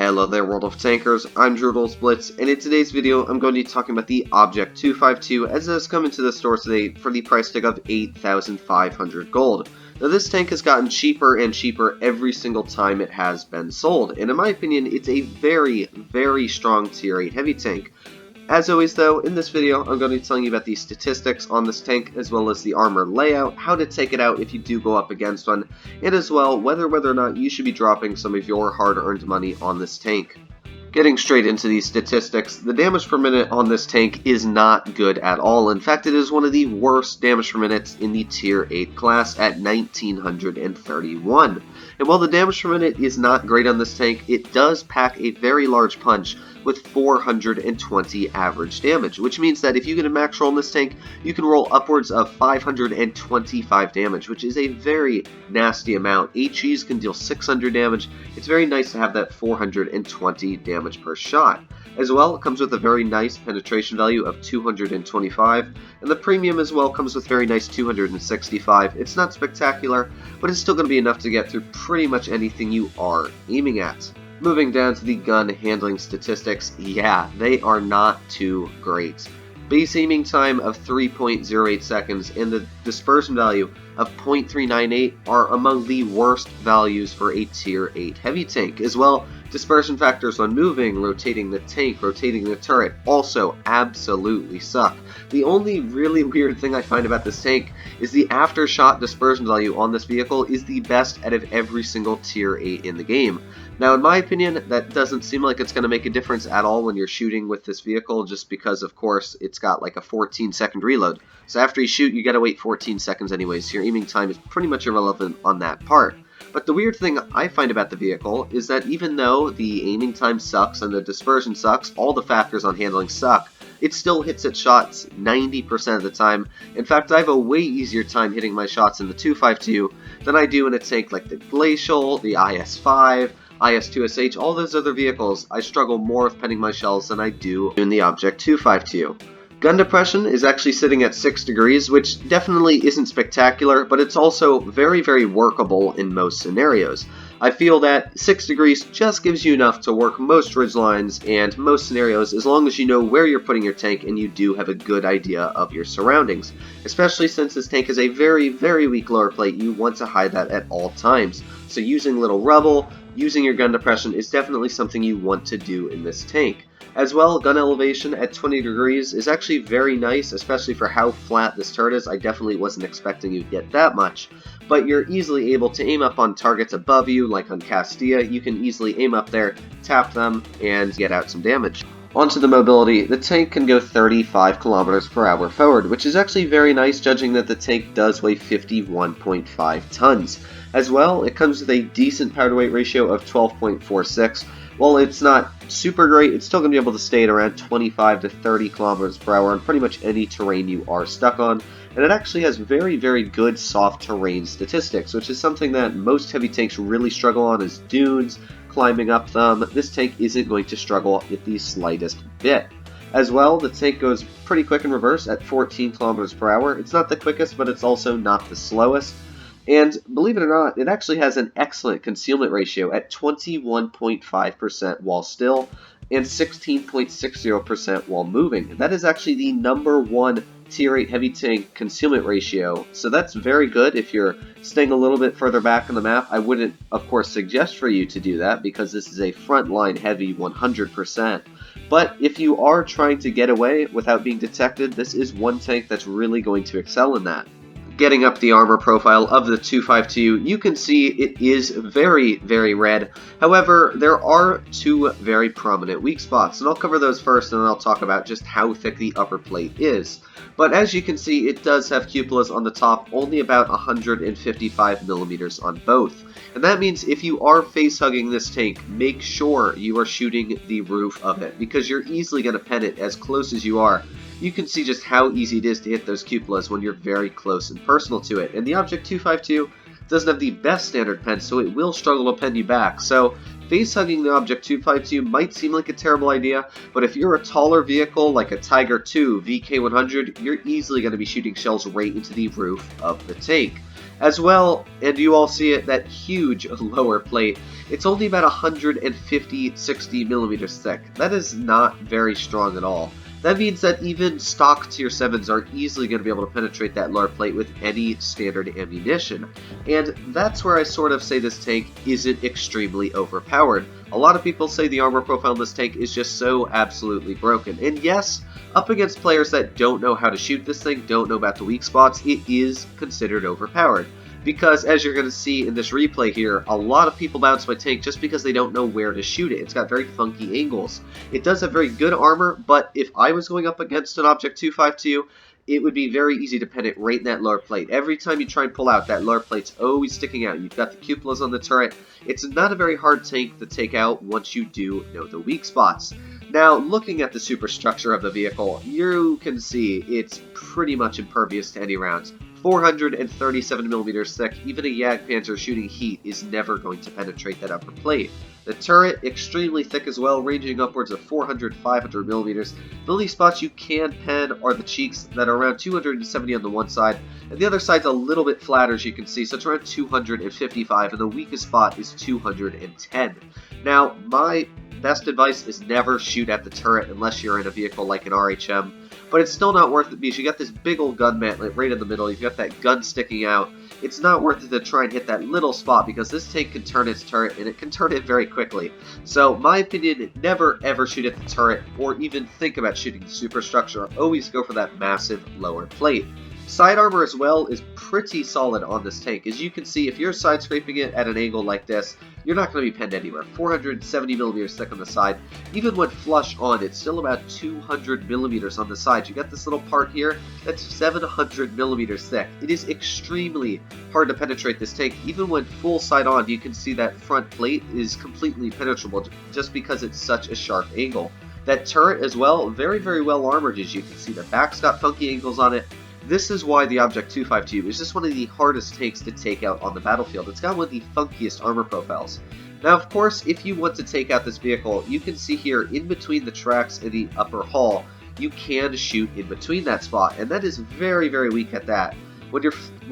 Hello there, World of Tankers. I'm Blitz, and in today's video, I'm going to be talking about the Object 252 as it has come into the store today for the price tag of 8,500 gold. Now, this tank has gotten cheaper and cheaper every single time it has been sold, and in my opinion, it's a very, very strong tier 8 heavy tank. As always though, in this video, I'm going to be telling you about the statistics on this tank, as well as the armor layout, how to take it out if you do go up against one, and as well, whether or not you should be dropping some of your hard-earned money on this tank. Getting straight into these statistics, the damage per minute on this tank is not good at all. In fact, it is one of the worst damage per minutes in the tier 8 class at 1931. And while the damage per minute is not great on this tank, it does pack a very large punch with 420 average damage, which means that if you get a max roll in this tank, you can roll upwards of 525 damage, which is a very nasty amount. HEs can deal 600 damage. It's very nice to have that 420 damage per shot. As well, it comes with a very nice penetration value of 225, and the premium as well comes with very nice 265. It's not spectacular, but it's still going to be enough to get through pretty much anything you are aiming at. Moving down to the gun handling statistics, yeah, they are not too great. Base aiming time of 3.08 seconds and the dispersion value of 0.398 are among the worst values for a tier 8 heavy tank. As well, dispersion factors when moving, rotating the tank, rotating the turret also absolutely suck. The only really weird thing I find about this tank is the after-shot dispersion value on this vehicle is the best out of every single tier 8 in the game. Now, in my opinion, that doesn't seem like it's going to make a difference at all when you're shooting with this vehicle, just because, of course, it's got like a 14-second reload. So after you shoot, you gotta wait 14 seconds anyways, so your aiming time is pretty much irrelevant on that part. But the weird thing I find about the vehicle is that even though the aiming time sucks and the dispersion sucks, all the factors on handling suck, it still hits its shots 90% of the time. In fact, I have a way easier time hitting my shots in the 252 than I do in a tank like the Glacial, the IS-5, IS-2SH, all those other vehicles. I struggle more with penning my shells than I do in the Object 252. Gun depression is actually sitting at 6 degrees, which definitely isn't spectacular, but it's also very, very workable in most scenarios. I feel that 6 degrees just gives you enough to work most ridgelines and most scenarios as long as you know where you're putting your tank and you do have a good idea of your surroundings. Especially since this tank is a very, very weak lower plate, you want to hide that at all times. So using little rubble, using your gun depression is definitely something you want to do in this tank. As well, gun elevation at 20 degrees is actually very nice, especially for how flat this turret is. I definitely wasn't expecting you to get that much. But you're easily able to aim up on targets above you, like on Castilla. You can easily aim up there, tap them, and get out some damage. Onto the mobility, the tank can go 35 kilometers per hour forward, which is actually very nice, judging that the tank does weigh 51.5 tons. As well, it comes with a decent power to weight ratio of 12.46. While it's not super great, it's still going to be able to stay at around 25 to 30 kilometers per hour on pretty much any terrain you are stuck on. And it actually has very, very good soft terrain statistics, which is something that most heavy tanks really struggle on, is dunes, climbing up them. This tank isn't going to struggle with the slightest bit. As well, the tank goes pretty quick in reverse at 14 kilometers per hour. It's not the quickest, but it's also not the slowest. And believe it or not, it actually has an excellent concealment ratio at 21.5% while still and 16.60% while moving. And that is actually the #1 tier 8 heavy tank concealment ratio. So that's very good if you're staying a little bit further back on the map. I wouldn't, of course, suggest for you to do that because this is a frontline heavy 100%. But if you are trying to get away without being detected, this is one tank that's really going to excel in that. Getting up the armor profile of the 252, you can see it is very, very red. However, there are two very prominent weak spots, and I'll cover those first, and then I'll talk about just how thick the upper plate is. But as you can see, it does have cupolas on the top, only about 155 millimeters on both. And that means if you are face-hugging this tank, make sure you are shooting the roof of it, because you're easily going to pen it as close as you are. You can see just how easy it is to hit those cupolas when you're very close and personal to it. And the Object 252 doesn't have the best standard pen, so it will struggle to pen you back. So face-hugging the Object 252 might seem like a terrible idea, but if you're a taller vehicle like a Tiger II VK100, you're easily going to be shooting shells right into the roof of the tank. As well, and you all see it, that huge lower plate. It's only about 150-60 millimeters thick. That is not very strong at all. That means that even stock tier 7s are easily going to be able to penetrate that lower plate with any standard ammunition. And that's where I sort of say this tank isn't extremely overpowered. A lot of people say the armor profile in this tank is just so absolutely broken. And yes, up against players that don't know how to shoot this thing, don't know about the weak spots, it is considered overpowered. Because, as you're going to see in this replay here, a lot of people bounce my tank just because they don't know where to shoot it. It's got very funky angles. It does have very good armor, but if I was going up against an Object 252, it would be very easy to pen it right in that lower plate. Every time you try and pull out, that lower plate's always sticking out. You've got the cupolas on the turret. It's not a very hard tank to take out once you do know the weak spots. Now, looking at the superstructure of the vehicle, you can see it's pretty much impervious to any rounds. 437 millimeters thick, even a Jagdpanzer shooting heat is never going to penetrate that upper plate. The turret, extremely thick as well, ranging upwards of 400-500 millimeters. The only spots you can pen are the cheeks that are around 270 on the one side, and the other side's a little bit flatter as you can see, so it's around 255, and the weakest spot is 210. Now, my best advice is never shoot at the turret unless you're in a vehicle like an RHM. But it's still not worth it because you got this big old gun mantlet right in the middle. You've got that gun sticking out. It's not worth it to try and hit that little spot because this tank can turn its turret, and it can turn it very quickly. So, my opinion, never ever shoot at the turret or even think about shooting the superstructure. Always go for that massive lower plate. Side armor as well is pretty solid on this tank. As you can see, if you're side scraping it at an angle like this, you're not going to be penned anywhere. 470 millimeters thick on the side. Even when flush on, it's still about 200 millimeters on the side. You got this little part here that's 700 millimeters thick. It is extremely hard to penetrate this tank. Even when full side on, you can see that front plate is completely penetrable just because it's such a sharp angle. That turret as well, very, very well armored, as you can see. The back's got funky angles on it. This is why the Object 252 is just one of the hardest tanks to take out on the battlefield. It's got one of the funkiest armor profiles. Now, of course, if you want to take out this vehicle, you can see here in between the tracks and the upper hull, you can shoot in between that spot, and that is very, very weak at that. When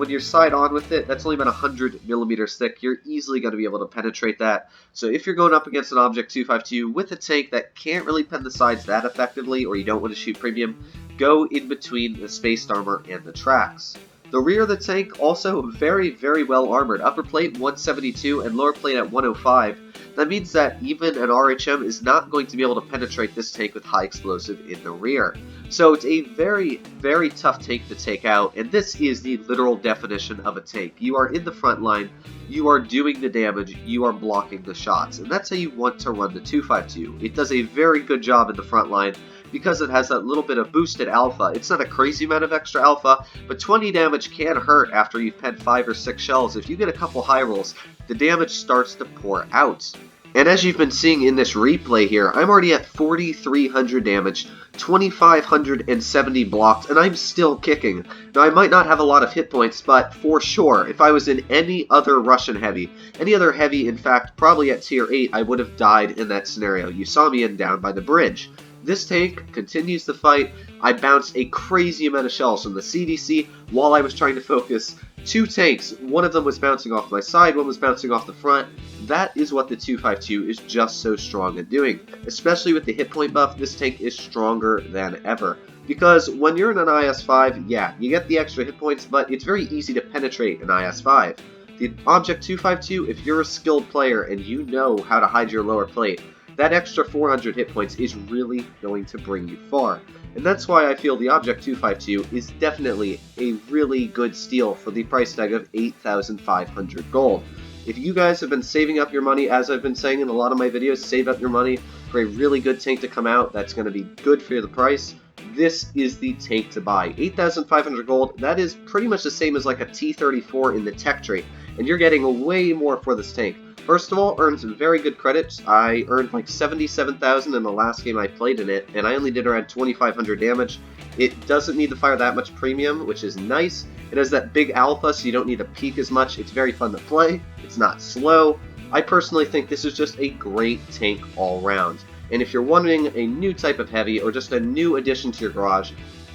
you're side on with it, that's only about 100 millimeters thick. You're easily going to be able to penetrate that. So if you're going up against an Object 252 with a tank that can't really pen the sides that effectively, or you don't want to shoot premium, go in between the spaced armor and the tracks. The rear of the tank also very, very well armored. Upper plate 172 and lower plate at 105. That means that even an RHM is not going to be able to penetrate this tank with high explosive in the rear. So it's a very, very tough tank to take out, and this is the literal definition of a tank. You are in the front line, you are doing the damage, you are blocking the shots, and that's how you want to run the 252. It does a very good job in the front line because it has that little bit of boosted alpha. It's not a crazy amount of extra alpha, but 20 damage can hurt after you've penned 5 or 6 shells. If you get a couple high rolls, the damage starts to pour out. And as you've been seeing in this replay here, I'm already at 4,300 damage, 2,570 blocked, and I'm still kicking. Now, I might not have a lot of hit points, but for sure, if I was in any other Russian heavy, any other heavy, in fact, probably at tier 8, I would have died in that scenario. You saw me in down by the bridge. This tank continues the fight. I bounced a crazy amount of shells from the CDC while I was trying to focus 2 tanks. One of them was bouncing off my side, one was bouncing off the front. That is what the 252 is just so strong at doing. Especially with the hit point buff, this tank is stronger than ever. Because when you're in an IS-5, yeah, you get the extra hit points, but it's very easy to penetrate an IS-5. The Object 252, if you're a skilled player and you know how to hide your lower plate, that extra 400 hit points is really going to bring you far. And that's why I feel the Object 252 is definitely a really good steal for the price tag of 8,500 gold. If you guys have been saving up your money, as I've been saying in a lot of my videos, save up your money for a really good tank to come out that's going to be good for the price, this is the tank to buy. 8,500 gold, that is pretty much the same as like a T-34 in the tech trait, and you're getting way more for this tank. First of all, earned some very good credits. I earned like 77,000 in the last game I played in it, and I only did around 2,500 damage. It doesn't need to fire that much premium, which is nice. It has that big alpha, so you don't need to peak as much. It's very fun to play. It's not slow. I personally think this is just a great tank all around. And if you're wanting a new type of heavy or just a new addition to your garage,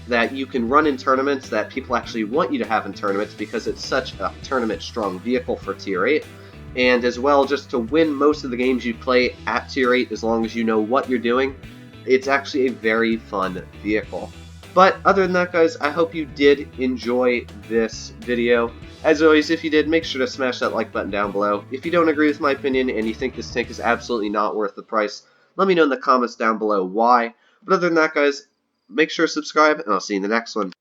that you can run in tournaments, that people actually want you to have in tournaments because it's such a tournament-strong vehicle for Tier 8. And as well, just to win most of the games you play at Tier 8, as long as you know what you're doing, it's actually a very fun vehicle. But other than that, guys, I hope you did enjoy this video. As always, if you did, make sure to smash that like button down below. If you don't agree with my opinion and you think this tank is absolutely not worth the price, let me know in the comments down below why. But other than that, guys, make sure to subscribe, and I'll see you in the next one.